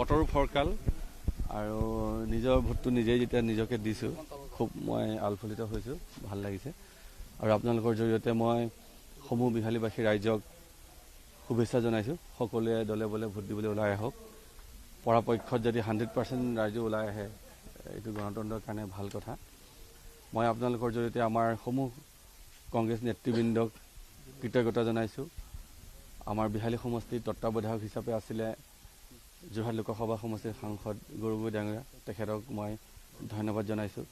বতৰো ফৰকাল আৰু নিজৰ ভোটটো নিজেই যেতিয়া নিজকে দিছোঁ খুব মই আলফলিত হৈছোঁ, ভাল লাগিছে। আৰু আপোনালোকৰ জৰিয়তে মই সমূহ বিহালীবাসী ৰাইজক শুভেচ্ছা জনাইছোঁ। সকলোৱে দলে বলে ভোট দিবলৈ ওলাই আহক। পৰাপক্ষত যদি 100% ৰাইজে ওলাই আহে, এইটো গণতন্ত্ৰৰ কাৰণে ভাল কথা। মই আপোনালোকৰ জৰিয়তে আমাৰ সমূহ কংগ্ৰেছ নেতৃবৃন্দক কৃতজ্ঞতা জনাইছোঁ। আমাৰ বিহালী সমষ্টিৰ তত্ত্বাৱধায়ক হিচাপে আছিলে যোৰহাট লোকসভা সমষ্টিৰ সাংসদ গৌৰৱ ডাঙৰীয়া, তেখেতক মই ধন্যবাদ জনাইছোঁ।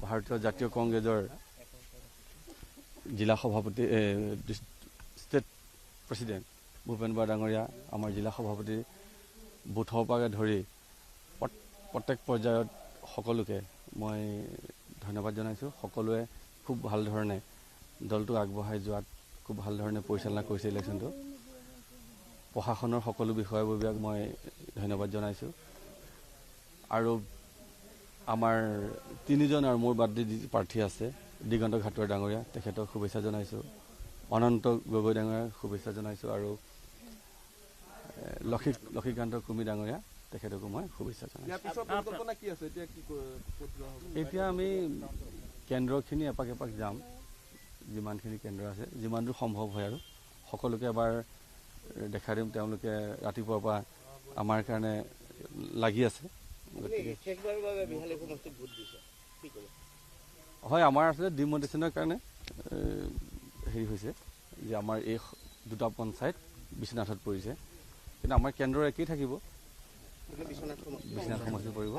ভাৰতীয় জাতীয় কংগ্ৰেছৰ জিলা সভাপতি ষ্টেট প্ৰেছিডেণ্ট ভূপেন বৰা ডাঙৰীয়া, আমাৰ জিলা সভাপতি বুথৰ পৰা ধৰি প্ৰত্যেক পৰ্যায়ত সকলোকে মই ধন্যবাদ জনাইছোঁ। সকলোৱে খুব ভাল ধৰণে দলটো আগবঢ়াই যোৱাত খুব ভাল ধৰণে পৰিচালনা কৰিছে ইলেকশ্যনটো। প্ৰশাসনৰ সকলো বিষয়ববীয়াক মই ধন্যবাদ জনাইছোঁ। আৰু আমাৰ তিনিজন আৰু মোৰ বাদ দি প্ৰাৰ্থী আছে, দিগন্ত ঘাটুৱাৰ ডাঙৰীয়া, তেখেতক শুভেচ্ছা জনাইছোঁ। অনন্ত গগৈ ডাঙৰীয়াক শুভেচ্ছা জনাইছোঁ আৰু লক্ষীকান্ত কুমি ডাঙৰীয়া, তেখেতকো মই শুভেচ্ছা জনাইছোঁ। এতিয়া আমি কেন্দ্ৰখিনি এপাক এপাক যাম, যিমানখিনি কেন্দ্ৰ আছে, যিমান দূৰ সম্ভৱ হয় আৰু সকলোকে এবাৰ দেখাই দিম। তেওঁলোকে ৰাতিপুৱাৰ পৰা আমাৰ কাৰণে লাগি আছে। হয়, আমাৰ আচলতে ডিমনিটেশ্যনৰ কাৰণে হেৰি হৈছে যে আমাৰ এই দুটা পঞ্চায়ত বিশ্বনাথত পৰিছে, কিন্তু আমাৰ কেন্দ্ৰ একেই থাকিব, বিশ্বনাথ সমষ্টিত পৰিব।